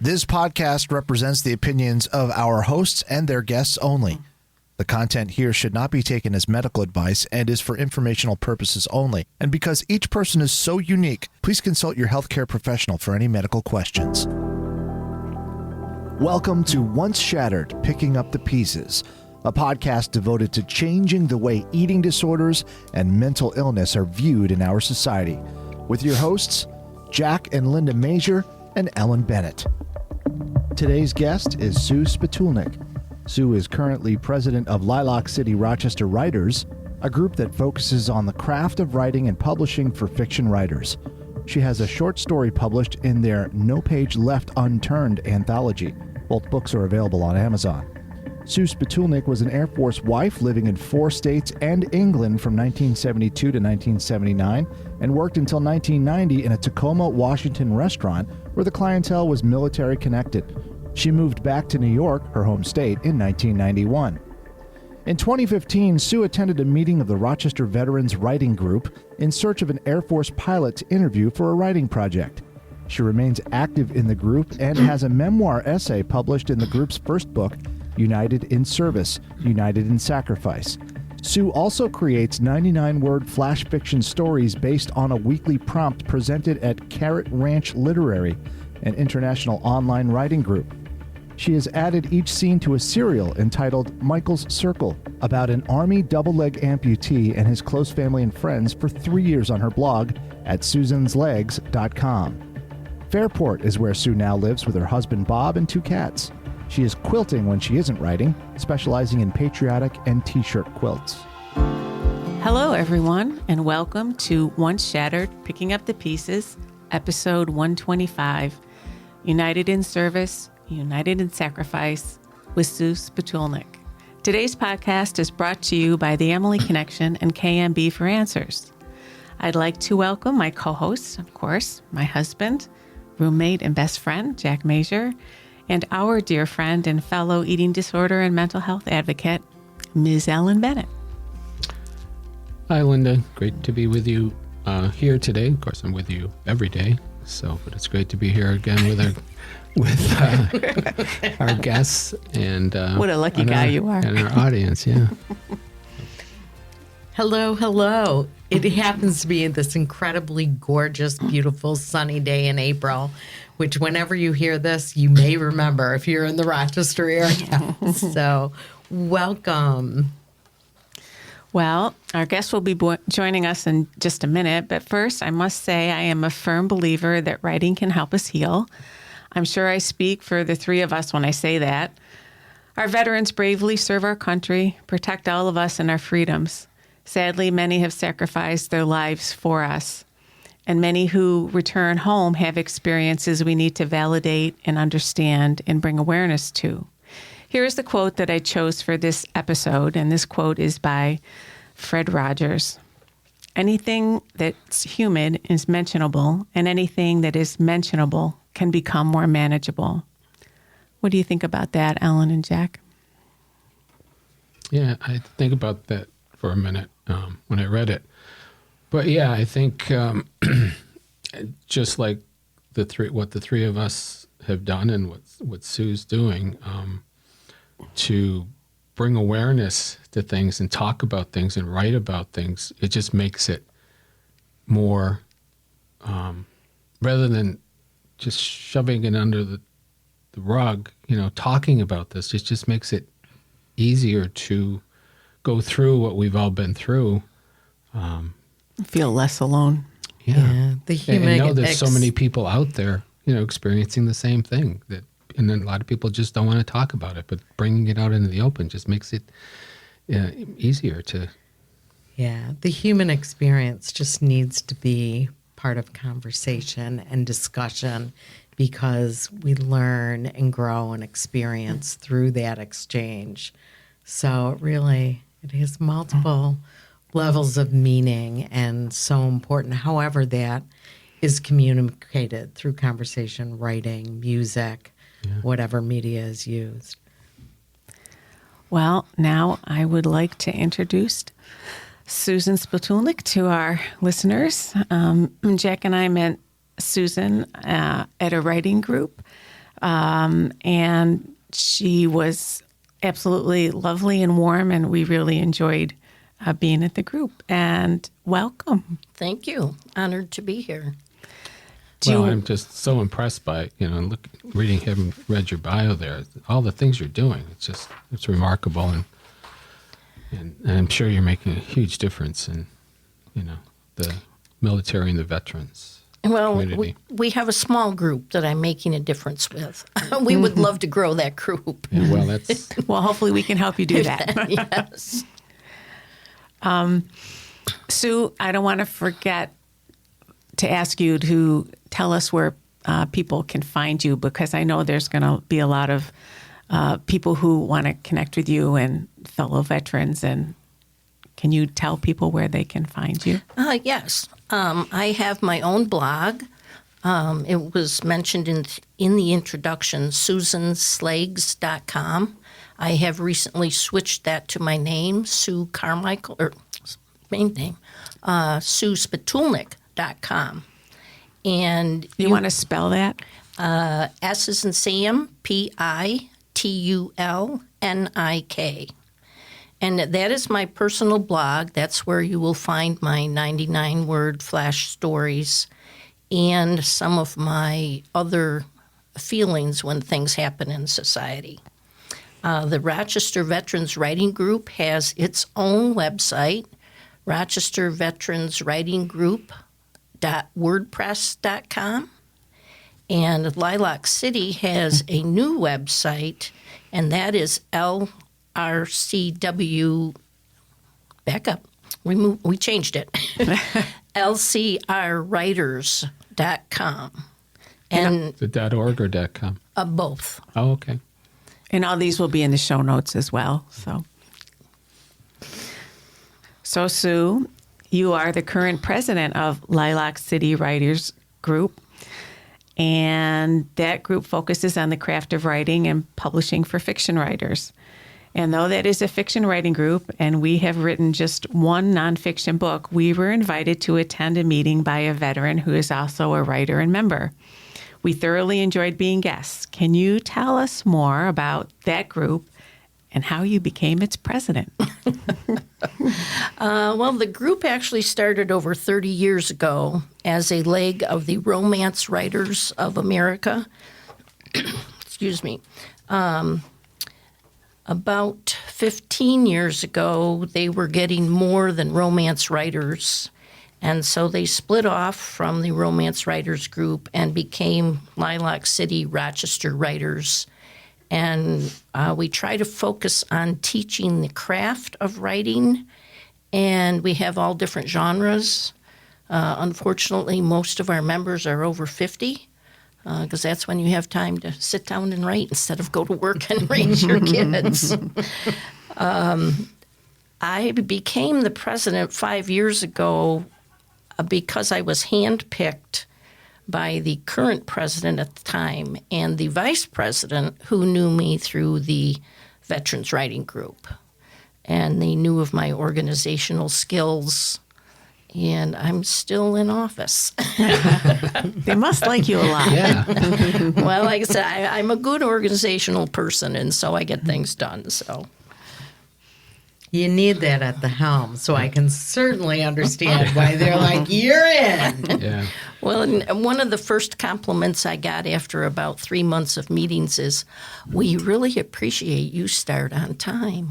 This podcast represents the opinions of our hosts and their guests only. The content here should not be taken as medical advice and is for informational purposes only. And because each person is so unique, please consult your healthcare professional for any medical questions. Welcome to Once Shattered, Picking Up the Pieces, a podcast devoted to changing the way eating disorders and mental illness are viewed in our society. With your hosts, Jack and Linda Mazur and Ellen Bennett. Today's guest is Sue Spitulnik. Sue is currently president of Lilac City Rochester Writers, a group that focuses on the craft of writing and publishing for fiction writers. She has a short story published in their No Page Left Unturned anthology. Both books are available on Amazon. Sue Spitulnik was an Air Force wife living in 4 states and England from 1972 to 1979 and worked until 1990 in a Tacoma, Washington restaurant where the clientele was military connected. She moved back to New York, her home state, in 1991. In 2015, Sue attended a meeting of the Rochester Veterans Writing Group in search of an Air Force pilot to interview for a writing project. She remains active in the group and has a memoir essay published in the group's first book, United in Service, United in Sacrifice. Sue also creates 99-word flash fiction stories based on a weekly prompt presented at Carrot Ranch Literary, an international online writing group. She has added each scene to a serial entitled Michael's Circle, about an Army double-leg amputee and his close family and friends for 3 years on her blog at susanslegs.com. Fairport is where Sue now lives with her husband Bob and 2 cats. She is quilting when she isn't writing, specializing in patriotic and t-shirt quilts. Hello, everyone, and welcome to Once Shattered, Picking Up the Pieces, episode 125, United in Service, United in Sacrifice, with Sue Spitulnik. Today's podcast is brought to you by the Emilee Connection and KMB for Answers. I'd like to welcome my co-hosts, of course, my husband, roommate, and best friend, Jack Mazur, and our dear friend and fellow eating disorder and mental health advocate, Ms. Ellen Bennett. Hi, Linda. Great to be with you here today. Of course, I'm with you every day, but it's great to be here again with our guests and what a lucky guy you are, and our audience. Yeah. Hello. It happens to be this incredibly gorgeous, beautiful, sunny day in April, which whenever you hear this, you may remember if you're in the Rochester area. So, welcome. Well, our guest will be joining us in just a minute, but first, I must say I am a firm believer that writing can help us heal. I'm sure I speak for the 3 of us when I say that. Our veterans bravely serve our country, protect all of us and our freedoms. Sadly, many have sacrificed their lives for us, and many who return home have experiences we need to validate and understand and bring awareness to. Here is the quote that I chose for this episode, and this quote is by Fred Rogers. Anything that's human is mentionable, and anything that is mentionable can become more manageable. What do you think about that, Ellen and Jack? Yeah, I think about that for a minute when I read it. But yeah, I think just like what the 3 of us have done and what Sue's doing, to bring awareness to things and talk about things and write about things, it just makes it more, rather than just shoving it under the rug, talking about this, it just makes it easier to go through what we've all been through. Feel less alone. Yeah. The human and know there's so many people out there, experiencing the same thing, and then a lot of people just don't want to talk about it, but bringing it out into the open just makes it easier to. Yeah, the human experience just needs to be part of conversation and discussion, because we learn and grow and experience through that exchange. So it has multiple levels of meaning and so important. However, that is communicated through conversation, writing, music, whatever media is used. Well, now I would like to introduce Susan Spitulnik to our listeners. Jack and I met Susan at a writing group And she was absolutely lovely and warm, and we really enjoyed being at the group. And welcome. Thank you. Honored to be here. I'm just so impressed by, having read your bio there, all the things you're doing. It's remarkable, and I'm sure you're making a huge difference in, the military and the veterans community. We have a small group that I'm making a difference with. We would love to grow that group. Yeah, well, that's Well, hopefully we can help you do that. Yes. Sue, I don't want to forget to ask you to tell us where people can find you, because I know there's going to be a lot of people who want to connect with you and fellow veterans. And can you tell people where they can find you? Yes. I have my own blog. It was mentioned in the introduction, susanslags.com. I have recently switched that to my name, Sue Carmichael, or main name, SueSpitulnik.com. And You want to spell that? S is in Sam, Pitulnik. And that is my personal blog. That's where you will find my 99-word flash stories and some of my other feelings when things happen in society. The Rochester Veterans Writing Group has its own website, rochesterveteranswritinggroup.wordpress.com. And Lilac City has a new website, and that is LRCW. Back up. We changed it. LCRwriters.com. And is it .org or .com? both. Oh, okay. And all these will be in the show notes as well. So Sue, you are the current president of Lilac City Writers Group. And that group focuses on the craft of writing and publishing for fiction writers. And though that is a fiction writing group, and we have written just one nonfiction book, we were invited to attend a meeting by a veteran who is also a writer and member. We thoroughly enjoyed being guests. Can you tell us more about that group and how you became its president? Well, the group actually started over 30 years ago as a leg of the Romance Writers of America. Excuse me. About 15 years ago, they were getting more than romance writers, and so they split off from the Romance Writers Group and became Lilac City Rochester Writers. And we try to focus on teaching the craft of writing, and we have all different genres. Unfortunately, most of our members are over 50, because that's when you have time to sit down and write instead of go to work and raise your kids. I became the president 5 years ago because I was handpicked by the current president at the time and the vice president, who knew me through the Veterans Writing Group. And they knew of my organizational skills, and I'm still in office. They must like you a lot. Yeah. Well, like I said, I'm a good organizational person, and so I get things done. So You need that at the helm, so I can certainly understand why they're like, you're in. Yeah. Well, and one of the first compliments I got after about 3 months of meetings is, we really appreciate you start on time.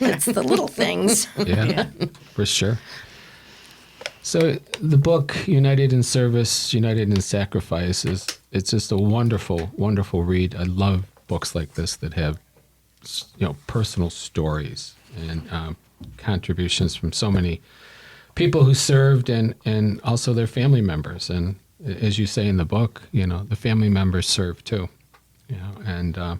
It's the little things. Yeah, for sure. So the book, United in Service, United in Sacrifice, it's just a wonderful, wonderful read. I love books like this that have, personal stories and contributions from so many people who served and also their family members. And as you say in the book, the family members served too, and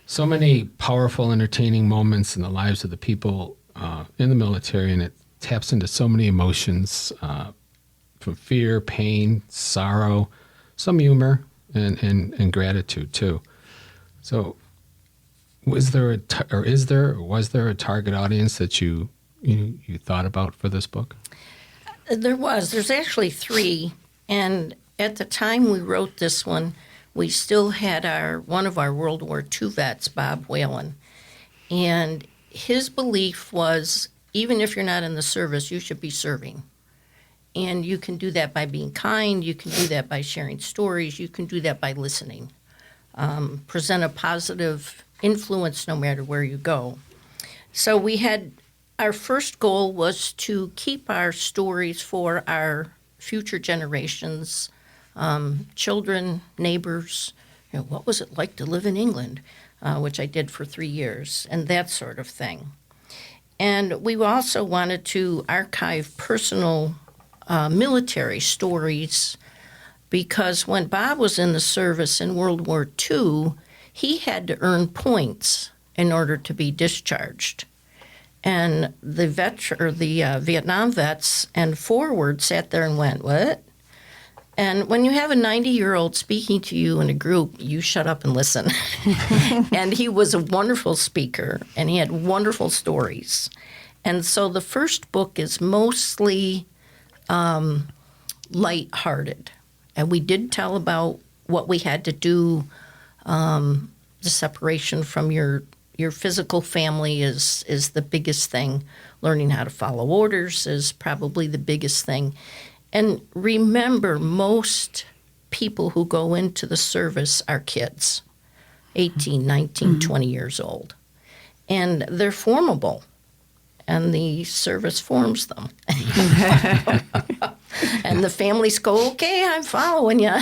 so many powerful, entertaining moments in the lives of the people in the military, and it taps into so many emotions from fear, pain, sorrow, some humor, and gratitude too. So was there a target audience that you thought about for this book? There's actually 3, and at the time we wrote this one, we still had one of our World War II vets, Bob Whalen, and his belief was, even if you're not in the service, you should be serving. And you can do that by being kind, you can do that by sharing stories, you can do that by listening. Present a positive influence no matter where you go. So our first goal was to keep our stories for our future generations, children, neighbors. What was it like to live in England, which I did for 3 years, and that sort of thing. And we also wanted to archive personal military stories, because when Bob was in the service in World War II, he had to earn points in order to be discharged. And the Vietnam vets and forward sat there and went, "What?" And when you have a 90-year-old speaking to you in a group, you shut up and listen. And he was a wonderful speaker, and he had wonderful stories. And so the first book is mostly lighthearted. And we did tell about what we had to do. The separation from your physical family is the biggest thing. Learning how to follow orders is probably the biggest thing. And remember, most people who go into the service are kids, 18, 19, 20 years old. And they're formable, and the service forms them. And the families go, "Okay, I'm following you."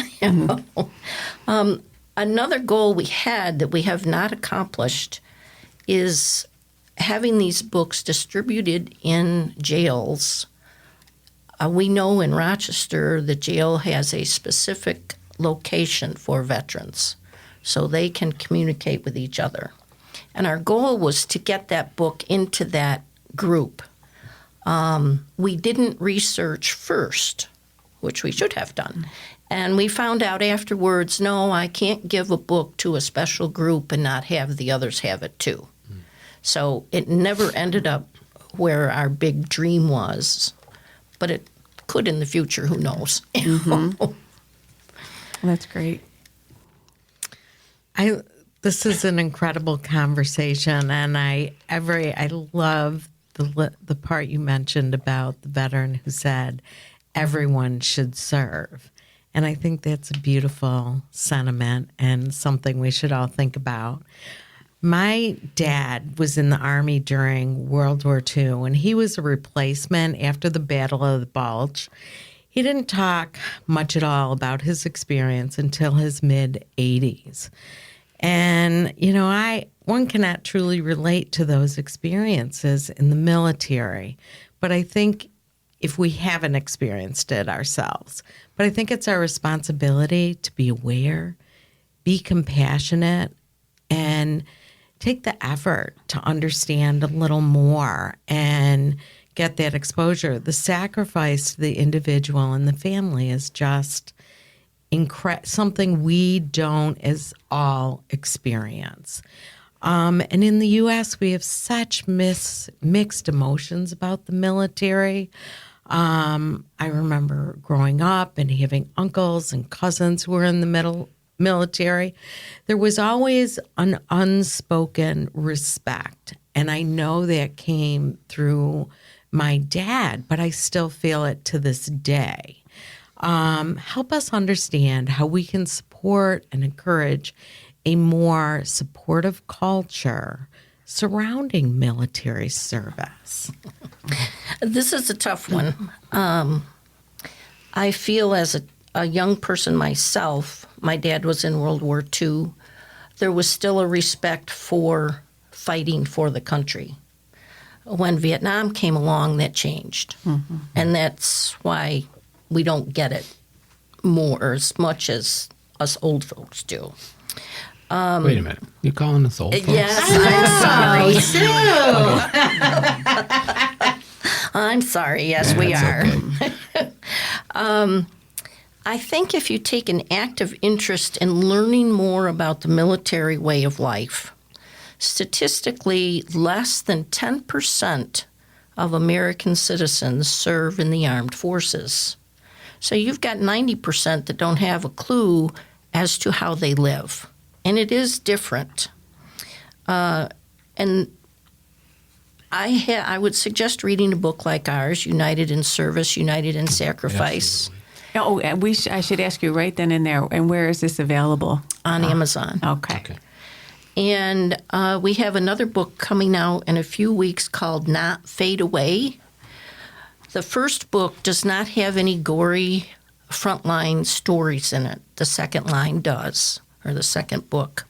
Another goal we had that we have not accomplished is having these books distributed in jails. We know in Rochester the jail has a specific location for veterans, so they can communicate with each other. And our goal was to get that book into that group. We didn't research first, which we should have done. And we found out afterwards, no, I can't give a book to a special group and not have the others have it too. So it never ended up where our big dream was, but it could in the future, who knows? That's great. This is an incredible conversation, and I love the part you mentioned about the veteran who said everyone should serve. And I think that's a beautiful sentiment and something we should all think about. My dad was in the Army during World War II, and he was a replacement after the Battle of the Bulge. He didn't talk much at all about his experience until his mid-80s. And, one cannot truly relate to those experiences in the military. But I think if we haven't experienced it ourselves, but I think it's our responsibility to be aware, be compassionate, and take the effort to understand a little more and get that exposure. The sacrifice to the individual and the family is just something we don't as all experience. And in the U.S., we have such mixed emotions about the military. I remember growing up and having uncles and cousins who were in the military. There was always an unspoken respect. And I know that came through my dad, but I still feel it to this day. Help us understand how we can support and encourage a more supportive culture surrounding military service. This is a tough one. I feel as a young person myself, my dad was in World War II, there was still a respect for fighting for the country. When Vietnam came along, that changed. Mm-hmm. And that's why we don't get it more as much as us old folks do. Wait a minute. You calling us old folks? Yes, I'm sorry. I'm sorry. Yes, we are. Okay. I think if you take an active interest in learning more about the military way of life, statistically, less than 10% of American citizens serve in the armed forces. So you've got 90% that don't have a clue as to how they live. And it is different. And I would suggest reading a book like ours, United in Service, United in Sacrifice. Absolutely. I should ask you right then and there, and where is this available? On Amazon. Okay. And we have another book coming out in a few weeks called Not Fade Away. The first book does not have any gory frontline stories in it. The second line does, or the second book.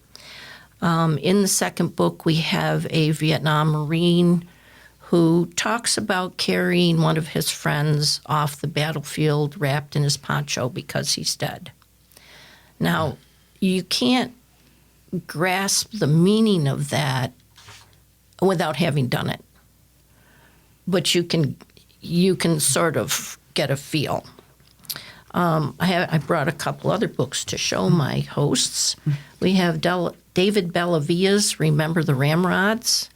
In the second book, we have a Vietnam Marine who talks about carrying one of his friends off the battlefield wrapped in his poncho because he's dead. Now, you can't grasp the meaning of that without having done it, but you can sort of get a feel. I brought a couple other books to show my hosts. We have David Bellavia's Remember the Ramrods.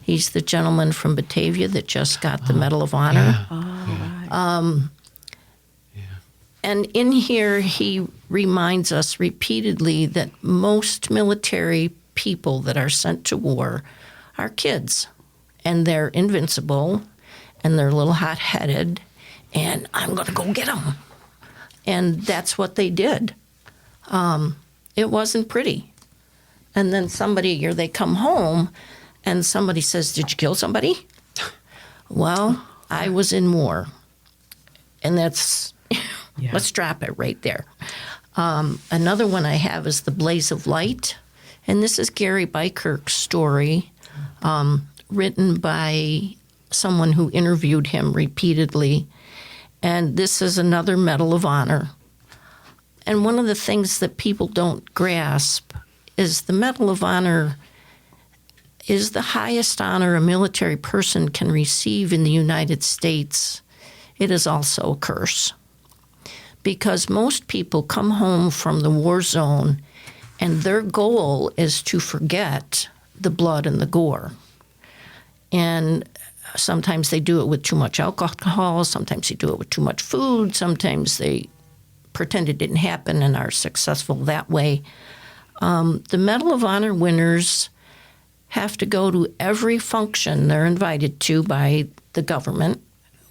He's the gentleman from Batavia that just got the Medal of Honor. And in here, he reminds us repeatedly that most military people that are sent to war are kids, and they're invincible, and they're a little hot-headed, and I'm going to go get them. And that's what they did. It wasn't pretty. And then they come home, and somebody says, "Did you kill somebody?" Well, I was in war. And that's, let's drop it right there. Another one I have is The Blaze of Light. And this is Gary Bykirk's story, written by someone who interviewed him repeatedly. And this is another Medal of Honor. And one of the things that people don't grasp is the Medal of Honor is the highest honor a military person can receive in the United States. It is also a curse. Because most people come home from the war zone and their goal is to forget the blood and the gore. And sometimes they do it with too much alcohol, sometimes they do it with too much food, sometimes they pretend it didn't happen and are successful that way. The Medal of Honor winners have to go to every function they're invited to by the government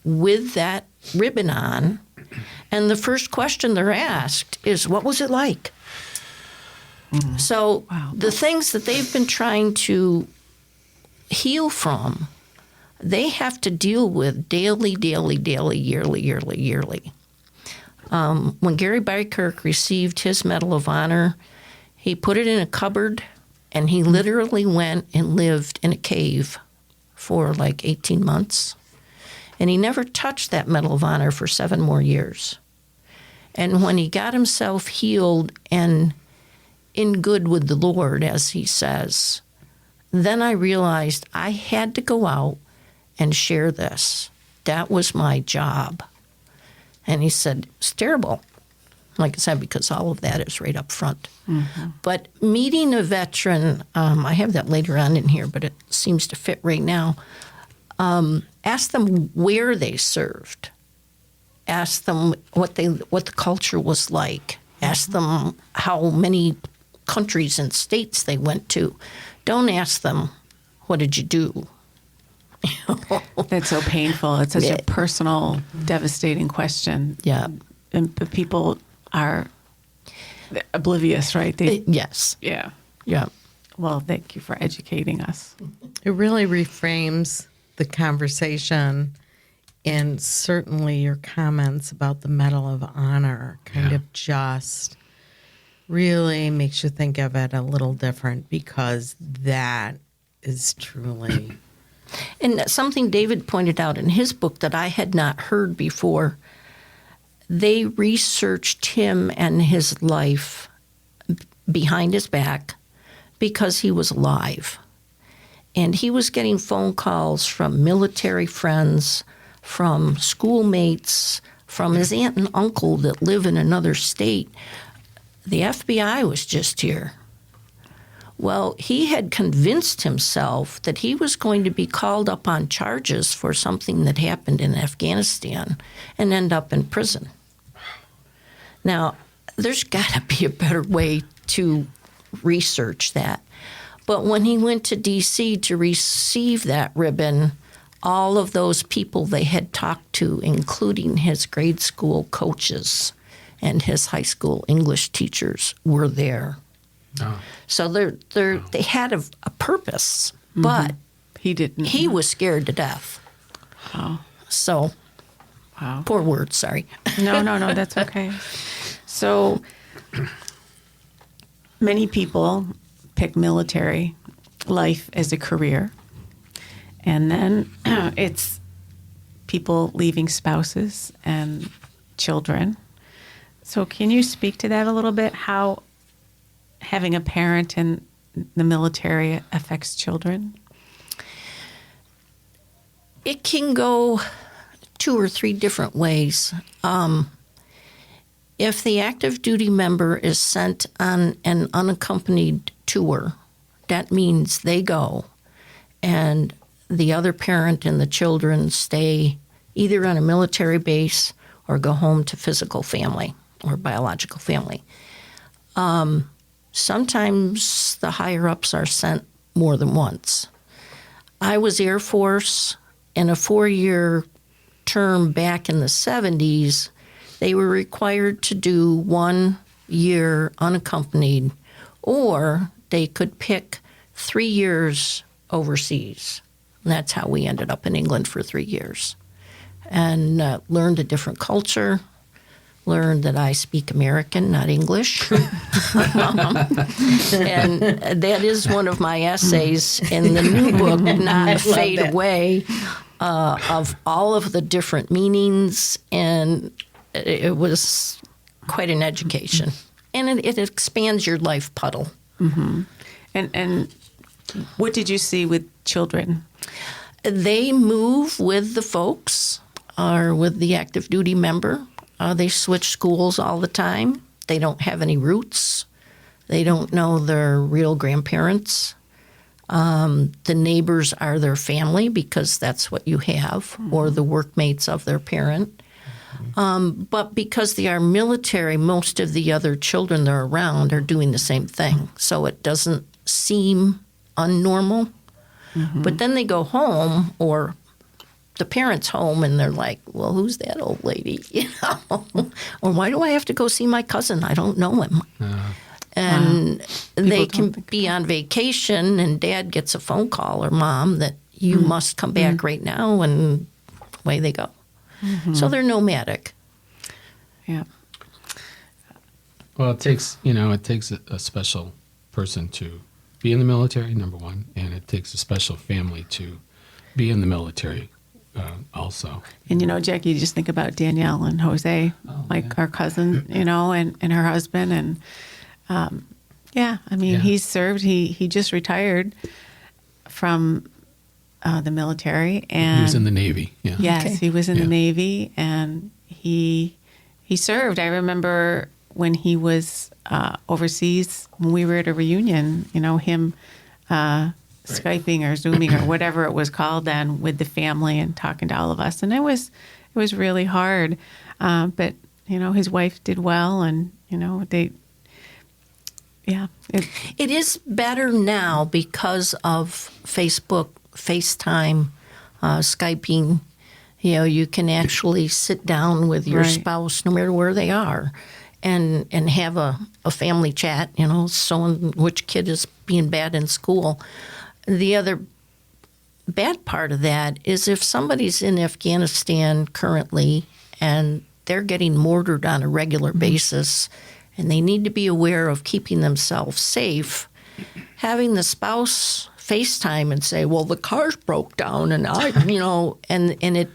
with that ribbon on. And the first question they're asked is, what was it like? Mm-hmm. So the things that they've been trying to heal from, they have to deal with daily, yearly. When Gary Bykirk received his Medal of Honor, he put it in a cupboard, and he literally went and lived in a cave for like 18 months. And he never touched that Medal of Honor for 7 more years. And when he got himself healed and in good with the Lord, as he says, then I realized I had to go out and share this. That was my job. And he said, it's terrible. Like I said, because all of that is right up front. Mm-hmm. But meeting a veteran, I have that later on in here, but it seems to fit right now. Ask them where they served. Ask them what the culture was like. Ask them how many countries and states they went to. Don't ask them, what did you do? That's so painful. It's such a personal, devastating question. Yeah. And the people are oblivious, right? Yes. Yeah. Yeah. Well, thank you for educating us. It really reframes the conversation, and certainly your comments about the Medal of Honor kind of just really makes you think of it a little different, because that is truly... And something David pointed out in his book that I had not heard before, they researched him and his life behind his back because he was alive. And he was getting phone calls from military friends, from schoolmates, from his aunt and uncle that live in another state. The FBI was just here. Well, he had convinced himself that he was going to be called up on charges for something that happened in Afghanistan and end up in prison. Now, there's got to be a better way to research that. But when he went to D.C. to receive that ribbon, all of those people they had talked to, including his grade school coaches and his high school English teachers, were there. Oh. So they had a purpose, but He didn't. he was scared to death. Wow. So, Wow. poor word, sorry. No, that's okay. So many people pick military life as a career. And then it's people leaving spouses and children. So can you speak to that a little bit? How having a parent in the military affects children? It can go 2 or 3 different ways. If the active duty member is sent on an unaccompanied tour, that means they go and the other parent and the children stay either on a military base or go home to physical family or biological family. Sometimes the higher-ups are sent more than once. I was Air Force. In a 4-year term back in the 70s, they were required to do 1 year unaccompanied, or they could pick 3 years overseas. And that's how we ended up in England for 3 years. And learned a different culture, learned that I speak American, not English. And that is one of my essays in the new book, Not Fade Away, of all of the different meanings. And it was quite an education. And it expands your life puddle. Mm-hmm. And what did you see with children? They move with the folks or with the active duty member. They switch schools all the time. They don't have any roots. They don't know their real grandparents. The neighbors are their family because that's what you have, or the workmates of their parent. But because they are military, most of the other children they're around are doing the same thing. So it doesn't seem unnormal. Mm-hmm. But then they go home, or the parents home, and they're like, well, who's that old lady? You know? Or why do I have to go see my cousin? I don't know him. And they can be on vacation, and dad gets a phone call, or mom, that you must come back right now, and away they go. Mm-hmm. So they're nomadic. Yeah. Well, it takes a special person to be in the military, number one, and it takes a special family to be in the military also. And, Jackie, you just think about Danielle and Jose, our cousin, and her husband. And, he served. He just retired from the military. And he was in the Navy. Yeah. Yes, he was in the Navy, and he served. I remember when he was overseas, when we were at a reunion, him Skyping or Zooming or whatever it was called then with the family and talking to all of us. And it was really hard. But, his wife did well, and, It is better now because of Facebook, FaceTime, Skyping. You can actually sit down with your spouse, no matter where they are, and have a family chat, which kid is being bad in school. The other bad part of that is if somebody's in Afghanistan currently and they're getting mortared on a regular basis and they need to be aware of keeping themselves safe, having the spouse FaceTime and say, well, the car's broke down and and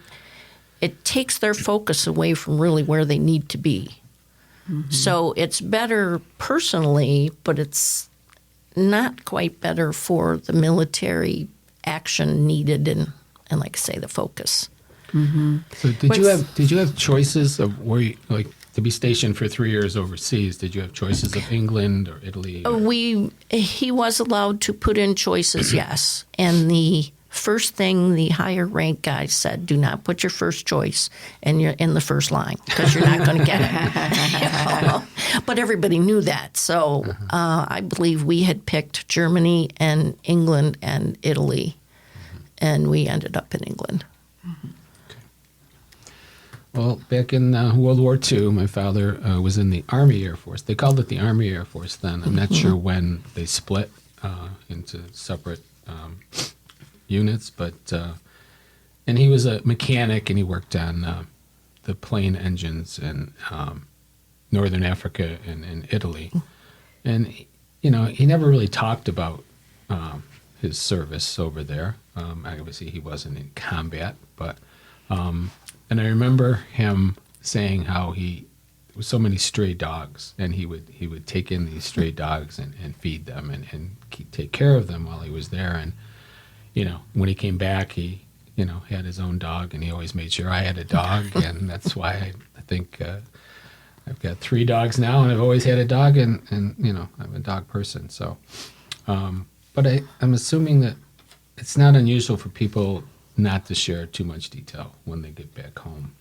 it takes their focus away from really where they need to be. Mm-hmm. So it's better personally, but it's not quite better for the military action needed and like I say, the focus. Mm-hmm. So did you have choices of where you, to be stationed for 3 years overseas? Did you have choices of England or Italy? He was allowed to put in choices, yes. And the first thing the higher rank guys said, do not put your first choice in the first line because you're not going to get it. But everybody knew that. So I believe we had picked Germany and England and Italy, and we ended up in England. Well, back in World War II, my father was in the Army Air Force. They called it the Army Air Force then. I'm not sure when they split into separate units, but and he was a mechanic, and he worked on the plane engines in Northern Africa and in Italy. And, you know, he never really talked about his service over there. Obviously, he wasn't in combat, but... and I remember him saying how there was so many stray dogs, and he would take in these stray dogs and feed them and take care of them while he was there. And, you know, when he came back, he, you know, had his own dog, and he always made sure I had a dog. And that's why I think I've got 3 dogs now, and I've always had a dog, and you know, I'm a dog person. So, but I'm assuming that it's not unusual for people not to share too much detail when they get back home.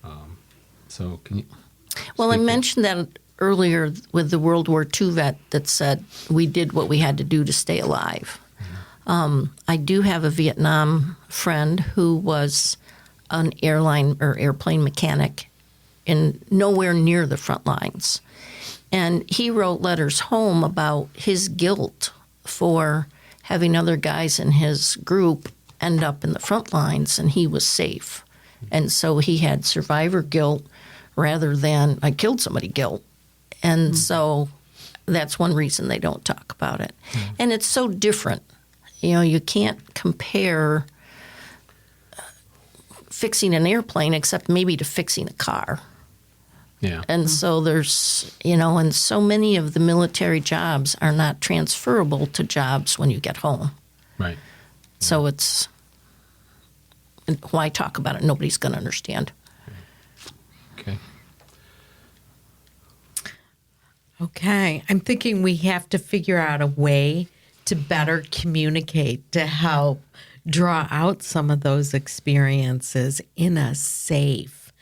So can you? Well, I mentioned that earlier with the World War II vet that said we did what we had to do to stay alive. I do have a Vietnam friend who was an airline or airplane mechanic in nowhere near the front lines. And he wrote letters home about his guilt for having other guys in his group end up in the front lines, and he was safe. And so he had survivor guilt rather than I killed somebody guilt. And so that's one reason they don't talk about it. And it's so different. You know, you can't compare fixing an airplane except maybe to fixing a car. Yeah. And so there's, you know, and so many of the military jobs are not transferable to jobs when you get home. Right. So it's, why talk about it? Nobody's going to understand. Okay. Okay. I'm thinking we have to figure out a way to better communicate to help draw out some of those experiences in a safe,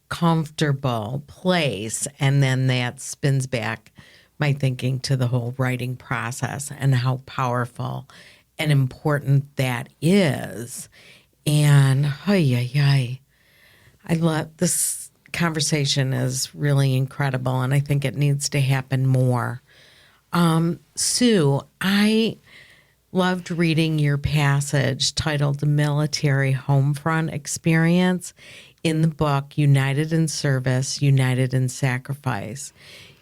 comfortable place. And then that spins back my thinking to the whole writing process and how powerful and important that is. And I love this conversation is really incredible, and I think it needs to happen more. Sue, I loved reading your passage titled The Military Homefront Experience in the book United in Service, United in Sacrifice.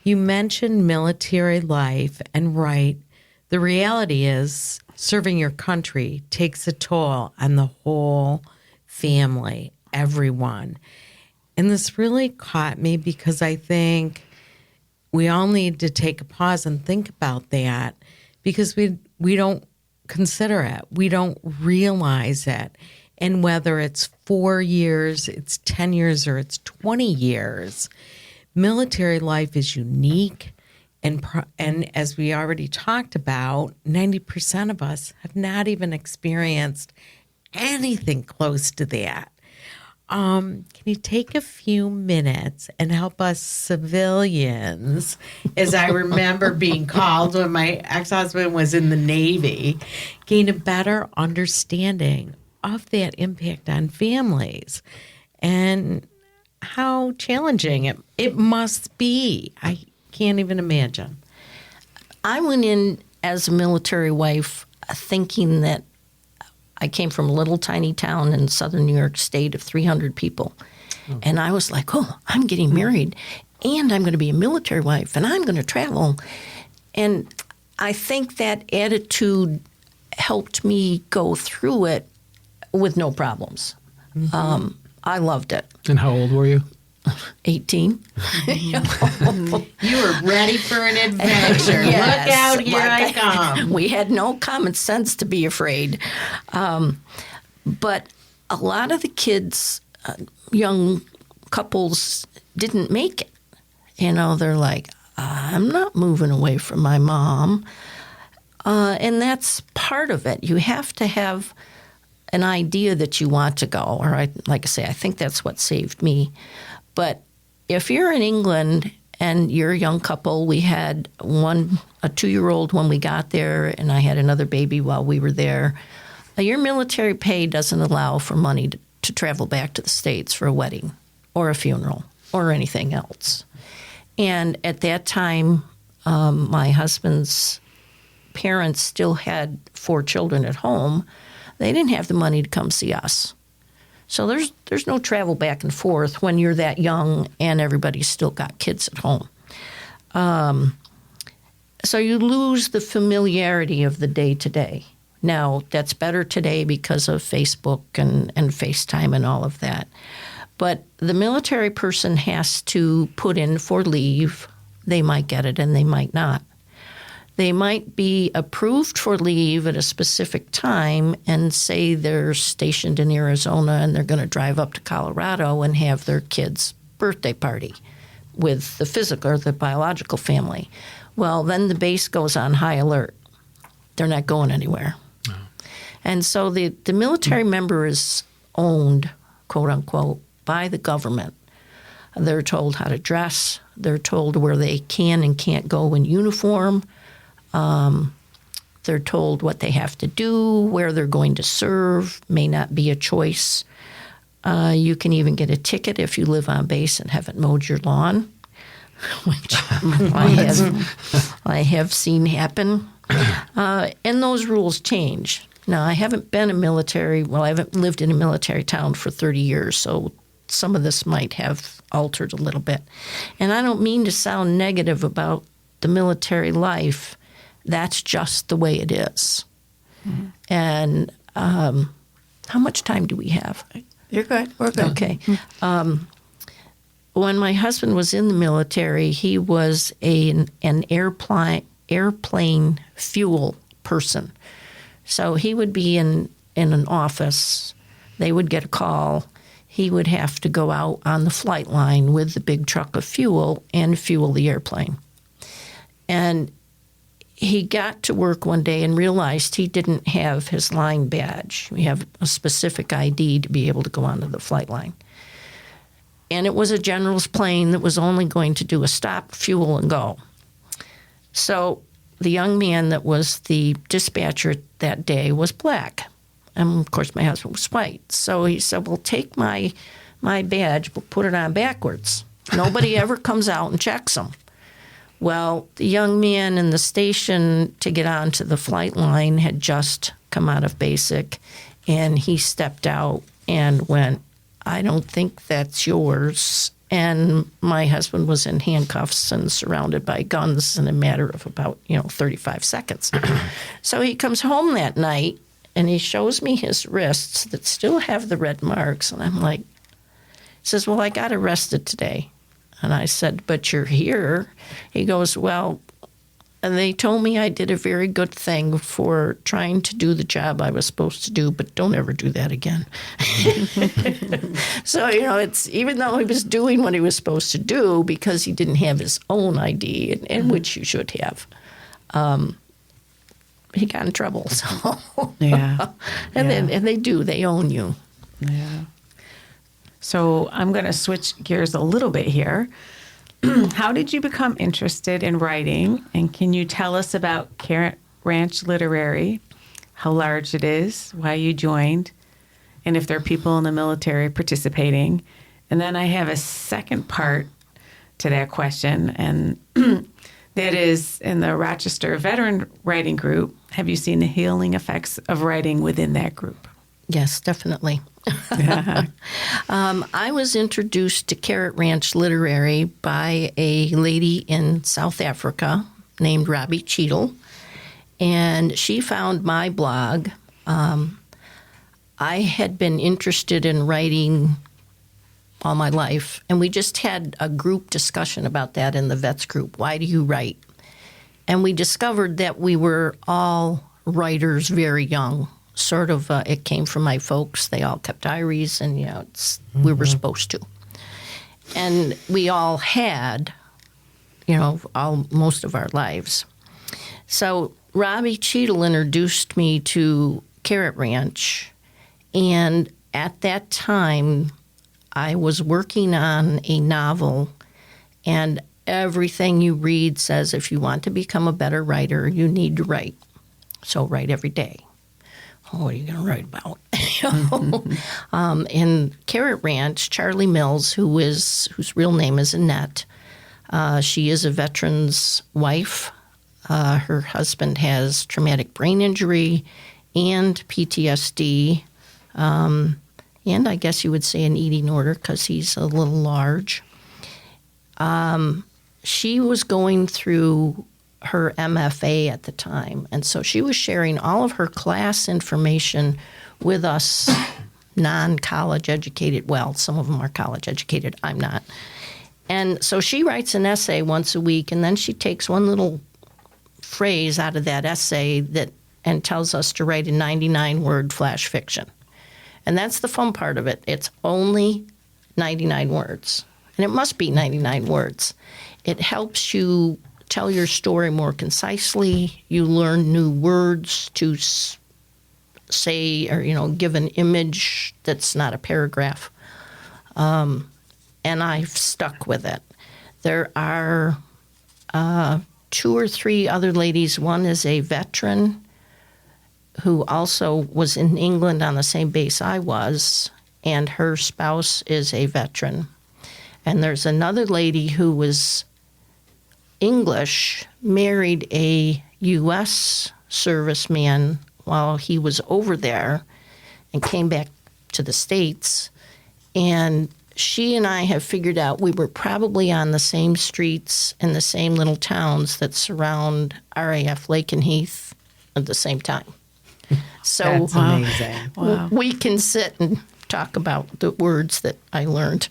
You mentioned military life and write, the reality is serving your country takes a toll on the whole family, everyone. And this really caught me because I think we all need to take a pause and think about that because we don't consider it. We don't realize it. And whether it's 4 years, it's 10 years, or it's 20 years, military life is unique. And as we already talked about, 90% of us have not even experienced anything close to that. Can you take a few minutes and help us civilians, as I remember being called when my ex-husband was in the Navy, gain a better understanding of that impact on families and how challenging it must be? I can't even imagine. I went in as a military wife thinking that I came from a little tiny town in southern New York State of 300 people. Oh. And I was like, oh, I'm getting married and I'm going to be a military wife and I'm going to travel. And I think that attitude helped me go through it with no problems. Mm-hmm. I loved it. And how old were you? 18. You were ready for an adventure. Yes, Look out, here I come. We had no common sense to be afraid. But a lot of the kids, young couples, didn't make it. You know, they're like, I'm not moving away from my mom. And that's part of it. You have to have an idea that you want to go, or like I say, I think that's what saved me. But if you're in England and you're a young couple, we had a 2-year-old when we got there, and I had another baby while we were there. Your military pay doesn't allow for money to travel back to the States for a wedding or a funeral or anything else. And at that time, my husband's parents still had 4 children at home. They didn't have the money to come see us. So there's no travel back and forth when you're that young and everybody's still got kids at home. So you lose the familiarity of the day-to-day. Now, that's better today because of Facebook and FaceTime and all of that. But the military person has to put in for leave. They might get it and they might not. They might be approved for leave at a specific time and say they're stationed in Arizona and they're going to drive up to Colorado and have their kid's birthday party with the physical or the biological family. Well, then the base goes on high alert. They're not going anywhere. Oh. And so the military member is owned, quote unquote, by the government. They're told how to dress. They're told where they can and can't go in uniform. They're told what they have to do, where they're going to serve, may not be a choice. You can even get a ticket if you live on base and haven't mowed your lawn, which I have seen happen. And those rules change. Now, I haven't been I haven't lived in a military town for 30 years, so some of this might have altered a little bit. And I don't mean to sound negative about the military life. That's just the way it is. Mm-hmm. And how much time do we have? You're good. We're good. Okay. When my husband was in the military, he was an airplane fuel person. So he would be in an office. They would get a call. He would have to go out on the flight line with the big truck of fuel and fuel the airplane. And he got to work one day and realized he didn't have his line badge. We have a specific ID to be able to go onto the flight line. And it was a general's plane that was only going to do a stop, fuel, and go. So the young man that was the dispatcher that day was black. And, of course, my husband was white. So he said, well, take my badge, but put it on backwards. Nobody ever comes out and checks them. Well, the young man in the station to get onto the flight line had just come out of basic, and he stepped out and went, I don't think that's yours. And my husband was in handcuffs and surrounded by guns in a matter of about, 35 seconds. So he comes home that night, and he shows me his wrists that still have the red marks. And I'm like, he says, well, I got arrested today. And I said, but you're here. He goes, well, and they told me I did a very good thing for trying to do the job I was supposed to do, but don't ever do that again. So, it's even though he was doing what he was supposed to do because he didn't have his own ID, and which you should have, he got in trouble. So Yeah. And they own you. Yeah. So I'm going to switch gears a little bit here. How did you become interested in writing? And can you tell us about Carrot Ranch Literary, how large it is, why you joined, and if there are people in the military participating? And then I have a second part to that question, and that is in the Rochester Veteran Writing Group. Have you seen the healing effects of writing within that group? Yes, definitely. I was introduced to Carrot Ranch Literary by a lady in South Africa named Robbie Cheadle, and she found my blog. I had been interested in writing all my life, and we just had a group discussion about that in the vets group. Why do you write? And we discovered that we were all writers very young. Sort of, it came from my folks. They all kept diaries, and we were supposed to. And we all had, most of our lives. So Robbie Cheadle introduced me to Carrot Ranch, And at that time, I was working on a novel, and everything you read says if you want to become a better writer, you need to write. So write every day. Oh, what are you going to write about? In Carrot Ranch, Charlie Mills, whose real name is Annette, she is a veteran's wife. Her husband has traumatic brain injury and PTSD, and I guess you would say an eating order because he's a little large. She was going through her MFA at the time, and so she was sharing all of her class information with us non-college educated. Well, some of them are college educated. I'm not. And so she writes an essay once a week, and then she takes one little phrase out of that essay and tells us to write a 99-word flash fiction. And that's the fun part of it. It's only 99 words. And it must be 99 words. It helps you tell your story more concisely. You learn new words to say or, give an image that's not a paragraph. And I've stuck with it. There are 2 or 3 other ladies. One is a veteran who also was in England on the same base I was, and her spouse is a veteran. And there's another lady who was English, married a U.S. serviceman while he was over there and came back to the States. And she and I have figured out we were probably on the same streets in the same little towns that surround RAF Lakenheath at the same time. So That's amazing. Wow. we can sit and talk about the words that I learned.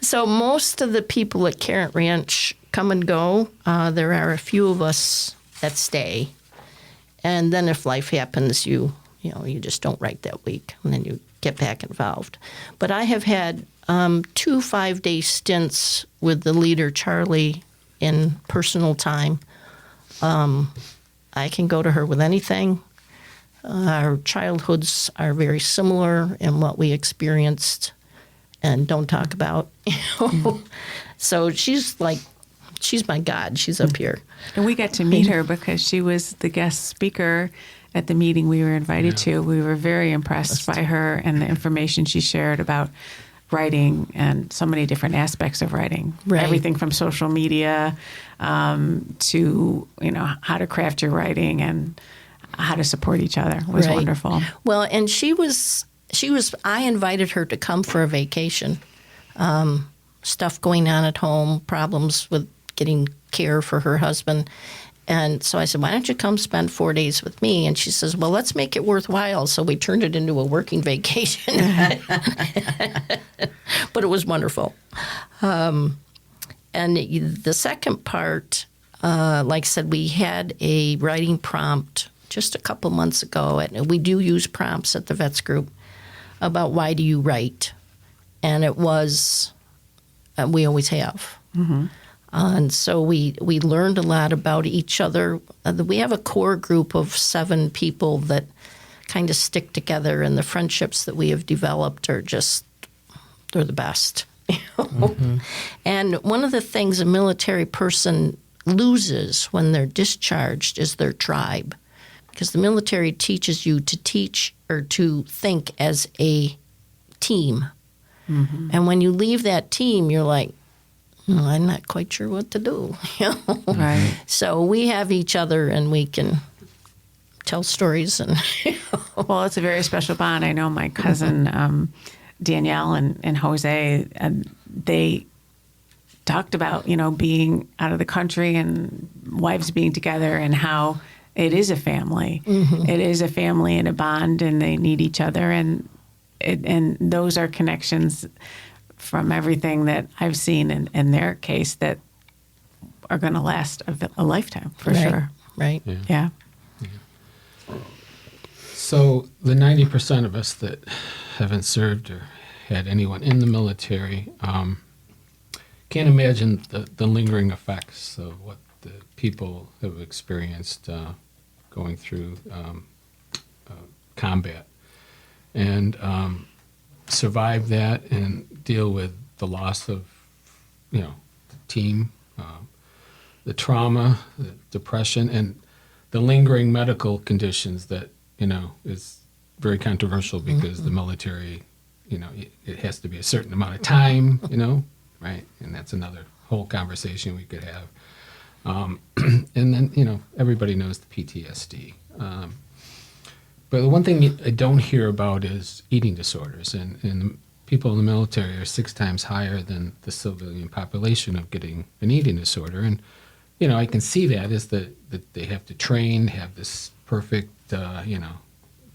So most of the people at Carrot Ranch come and go. There are a few of us that stay. And then if life happens, you just don't write that week, and then you get back involved. But I have had 2 5-day stints with the leader, Charlie, in personal time. I can go to her with anything. Our childhoods are very similar in what we experienced and don't talk about. So she's my God. She's up here. And we got to meet her because she was the guest speaker at the meeting we were invited to. We were very impressed by her and the information she shared about writing and so many different aspects of writing. Right. Everything from social media to, how to craft your writing and how to support each other. It was wonderful. Well, and I invited her to come for a vacation. Stuff going on at home, problems with getting care for her husband. And so I said, why don't you come spend 4 days with me? And she says, well, let's make it worthwhile. So we turned it into a working vacation. But it was wonderful. And the second part, like I said, we had a writing prompt just a couple months ago. And we do use prompts at the Vets Group about why do you write? And it was, we always have. Mm-hmm. And so we learned a lot about each other. We have a core group of 7 people that kind of stick together, and the friendships that we have developed are they're the best. Mm-hmm. And one of the things a military person loses when they're discharged is their tribe, because the military teaches you to teach or to think as a team. Mm-hmm. And when you leave that team, you're like, I'm not quite sure what to do. Right. So we have each other, and we can tell stories. And Well, it's a very special bond. I know my cousin Danielle and Jose, they talked about being out of the country and wives being together, and how it is a family. Mm-hmm. It is a family and a bond, and they need each other, and those are connections from everything that I've seen in their case that are going to last a lifetime for sure. Right. Yeah. So the 90% of us that haven't served or had anyone in the military can't imagine the lingering effects of what the people have experienced going through combat, and survive that and deal with the loss of, the team, the trauma, the depression, and the lingering medical conditions that, is very controversial because the military, it has to be a certain amount of time, right? And that's another whole conversation we could have. And then, everybody knows the PTSD. But the one thing I don't hear about is eating disorders. And the people in the military are 6 times higher than the civilian population of getting an eating disorder. And, I can see that is that they have to train, have this perfect,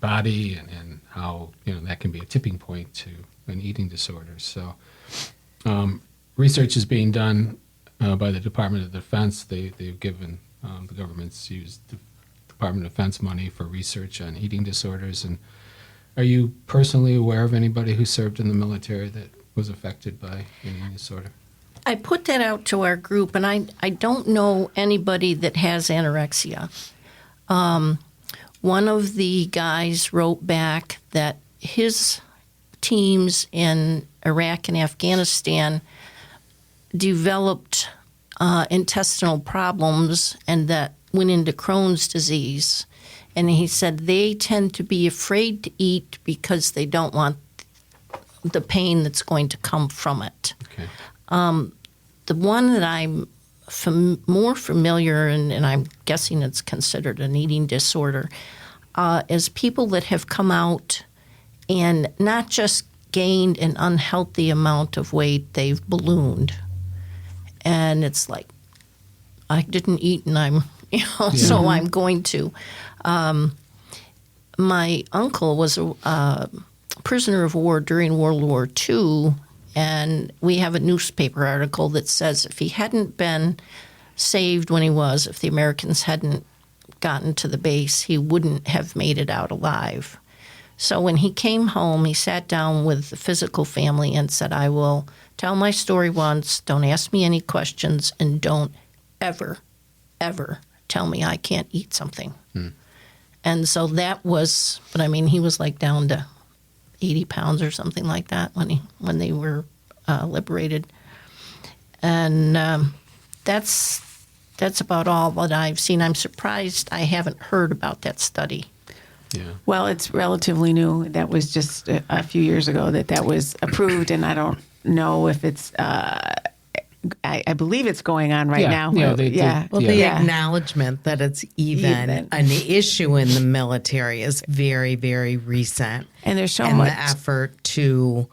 body, and how, that can be a tipping point to an eating disorder. So research is being done by the Department of Defense. They've given, the government's used the Department of Defense money for research on eating disorders. And are you personally aware of anybody who served in the military that was affected by an eating disorder? I put that out to our group, and I don't know anybody that has anorexia. One of the guys wrote back that his teams in Iraq and Afghanistan developed intestinal problems and that went into Crohn's disease. And he said they tend to be afraid to eat because they don't want the pain that's going to come from it. Okay. The one that I'm more familiar, and I'm guessing it's considered an eating disorder, is people that have come out and not just gained an unhealthy amount of weight, they've ballooned. And it's like, I didn't eat and I'm, so I'm going to. My uncle was a prisoner of war during World War II, and we have a newspaper article that says if he hadn't been saved when he was, if the Americans hadn't gotten to the base, he wouldn't have made it out alive. So when he came home, he sat down with the physical family and said, I will tell my story once, don't ask me any questions, and don't ever, ever tell me I can't eat something. And so that was, but I mean, he was like down to 80 pounds or something like that when they were liberated. And that's about all that I've seen. I'm surprised I haven't heard about that study. Yeah. Well, it's relatively new. That was just a few years ago that was approved, and I don't know if it's. I believe it's going on right now. Yeah, the acknowledgement that it's even an issue in the military is very, very recent. And there's so and much the effort to,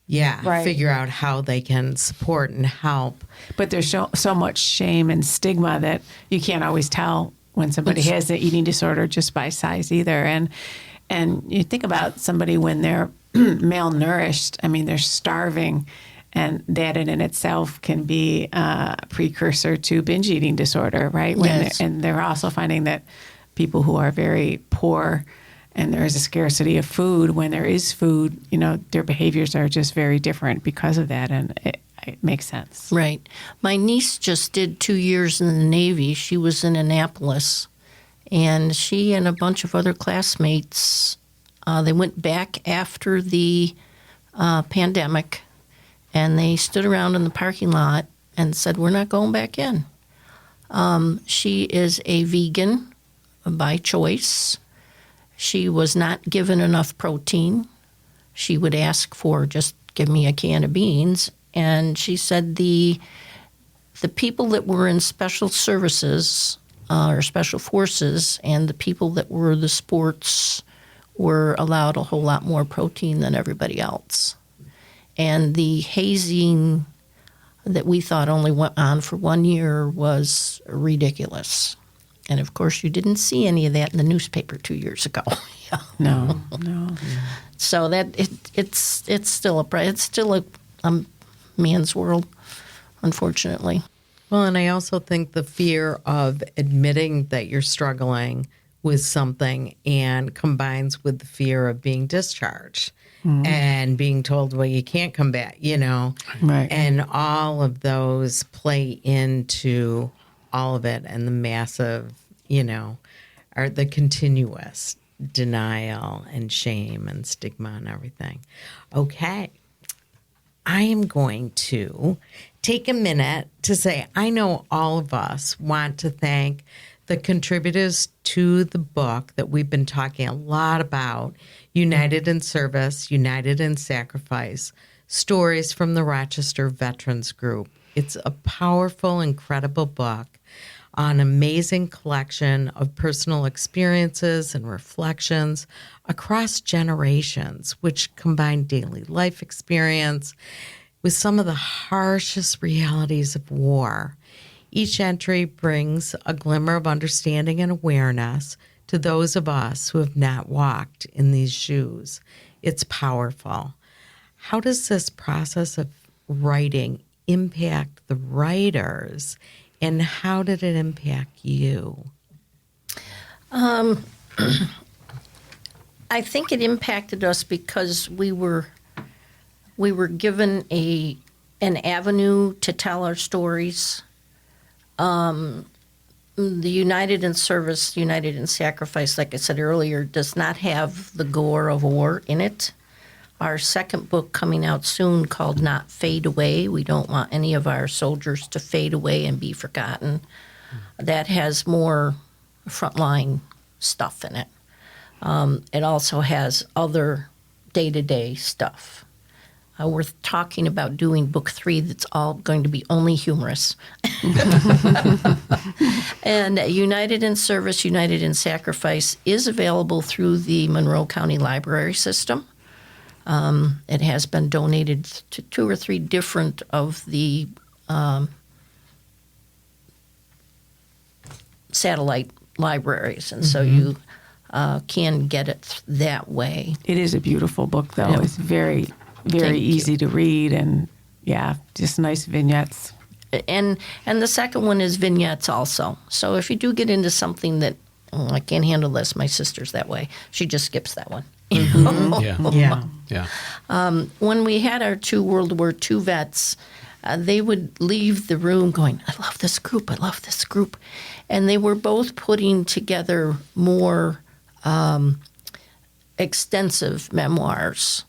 figure out how they can support and help. But there's so much shame and stigma that you can't always tell when somebody has an eating disorder just by size either. And you think about somebody when they're malnourished. I mean, they're starving. And that in itself can be a precursor to binge eating disorder, right? Yes. And they're also finding that people who are very poor and there is a scarcity of food, when there is food, their behaviors are just very different because of that. And it makes sense. Right. My niece just did 2 years in the Navy. She was in Annapolis. And she and a bunch of other classmates, they went back after the pandemic. And they stood around in the parking lot and said, we're not going back in. She is a vegan by choice. She was not given enough protein. She would ask for, just give me a can of beans. And she said the people that were in special services or special forces and the people that were the sports were allowed a whole lot more protein than everybody else. And the hazing that we thought only went on for 1 year was ridiculous. And of course, you didn't see any of that in the newspaper 2 years ago. No. So that it's still a man's world, unfortunately. Well, and I also think the fear of admitting that you're struggling with something and combines with the fear of being discharged. And being told, well, you can't come back, Right. And all of those play into all of it, and the massive, are the continuous denial and shame and stigma and everything. Okay. I am going to take a minute to say, I know all of us want to thank the contributors to the book that we've been talking a lot about, United in Service, United in Sacrifice, Stories from the Rochester Veterans Group. It's a powerful, incredible book, an amazing collection of personal experiences and reflections across generations, which combine daily life experience with some of the harshest realities of war. Each entry brings a glimmer of understanding and awareness to those of us who have not walked in these shoes. It's powerful. How does this process of writing impact the writers, and how did it impact you? I think it impacted us because we were given an avenue to tell our stories. The United in Service, United in Sacrifice, like I said earlier, does not have the gore of war in it. Our second book coming out soon called Not Fade Away. We don't want any of our soldiers to fade away and be forgotten. That has more frontline stuff in it. It also has other day-to-day stuff. We're talking about doing book 3 that's all going to be only humorous. And United in Service, United in Sacrifice is available through the Monroe County Library System. It has been donated to 2 or 3 different of the satellite libraries, and so you can get it that way. It is a beautiful book, though. Yeah. It's very, very Thank easy you. to read, and just nice vignettes. And the second one is vignettes also. So if you do get into something that, I can't handle this, my sister's that way, she just skips that one. Yeah. Yeah. When we had our 2 World War II vets, they would leave the room going, I love this group, I love this group. And they were both putting together more extensive memoirs.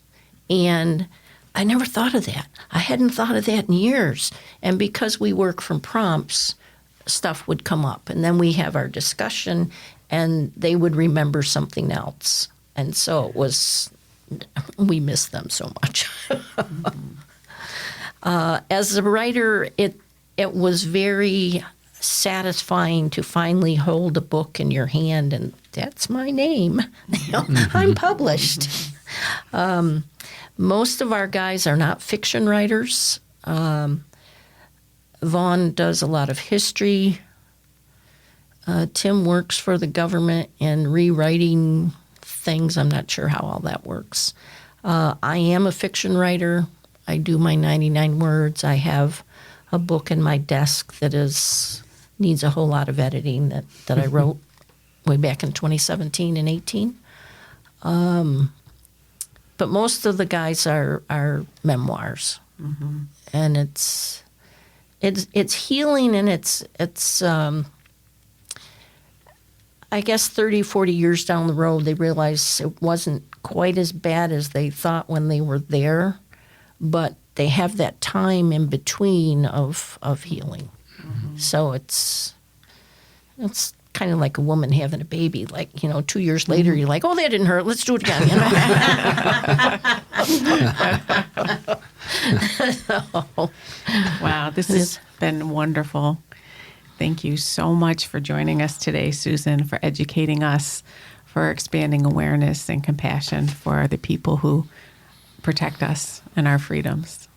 And I never thought of that. I hadn't thought of that in years. And because we work from prompts, stuff would come up. And then we have our discussion, and they would remember something else. And so we miss them so much. As a writer, it was very satisfying to finally hold a book in your hand, and that's my name. I'm published. Most of our guys are not fiction writers. Vaughn does a lot of history. Tim works for the government in rewriting things. I'm not sure how all that works. I am a fiction writer. I do my 99 words. I have a book in my desk that needs a whole lot of editing that I wrote way back in 2017 and 18. But most of the guys are memoirs, and it's healing, and it's I guess 30, 40 years down the road, they realize it wasn't quite as bad as they thought when they were there, but they have that time in between of healing. So it's kind of like a woman having a baby. Like, 2 years later, you're like, oh, that didn't hurt. Let's do it again. Wow, this has been wonderful. Thank you so much for joining us today, Susan, for educating us, for expanding awareness and compassion for the people who protect us and our freedoms.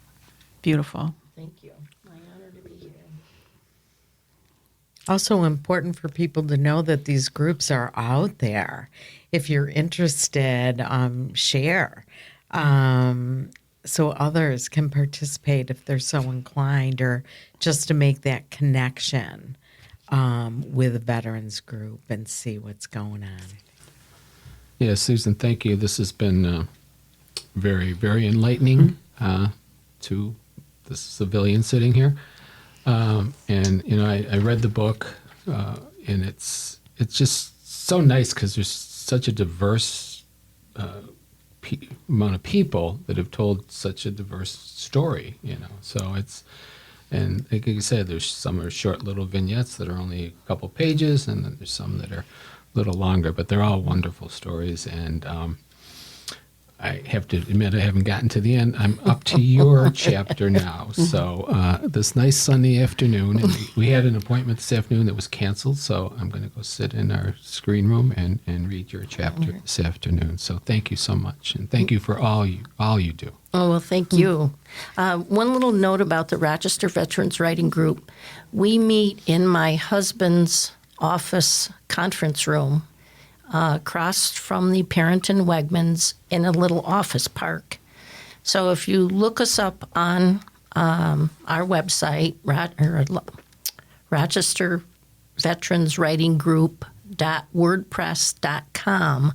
Beautiful. Thank you. My honor to be here. Also important for people to know that these groups are out there. If you're interested, share. So others can participate if they're so inclined, or just to make that connection with a veterans group and see what's going on. Yeah, Susan, thank you. This has been very, very enlightening to the civilian sitting here. And I read the book, and it's just so nice because there's such a diverse amount of people that have told such a diverse story, So it's, and like you said, there's some are short little vignettes that are only a couple pages, and then there's some that are a little longer, but they're all wonderful stories. And I have to admit, I haven't gotten to the end. I'm up to your chapter now. So this nice sunny afternoon, and we had an appointment this afternoon that was canceled, so I'm going to go sit in our screen room and read your chapter this afternoon. So thank you so much, and thank you for all you do. Oh, well, thank you. One little note about the Rochester Veterans Writing Group. We meet in my husband's office conference room across from the Parrington Wegmans in a little office park. So if you look us up on our website, Rochester Veterans Writing Group.wordpress.com,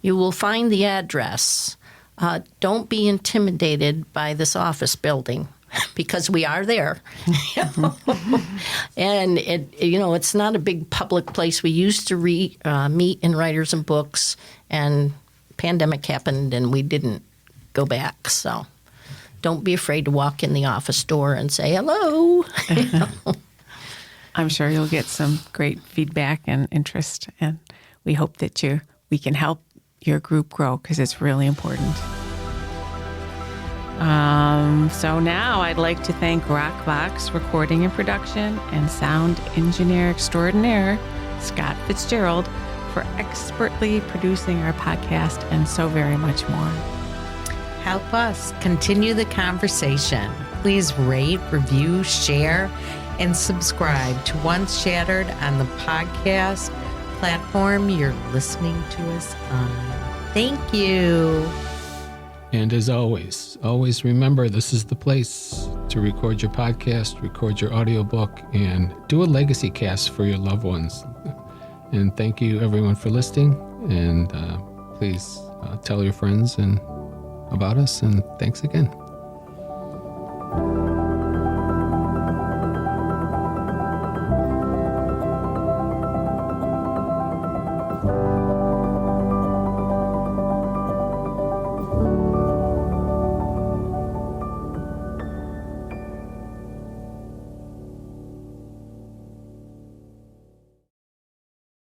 you will find the address. Don't be intimidated by this office building, because we are there. And it's not a big public place. We used to meet in Writers and Books, and pandemic happened and we didn't go back. So don't be afraid to walk in the office door and say hello. I'm sure you'll get some great feedback and interest, and we hope that we can help your group grow, because it's really important. So now I'd like to thank Rockbox Recording and Production and sound engineer extraordinaire, Scott Fitzgerald, for expertly producing our podcast and so very much more. Help us continue the conversation. Please rate, review, share, and subscribe to Once Shattered on the podcast platform you're listening to us on. Thank you. And as always remember, this is the place to record your podcast, record your audiobook, and do a legacy cast for your loved ones. And thank you, everyone, for listening. And please tell your friends about us. And thanks again.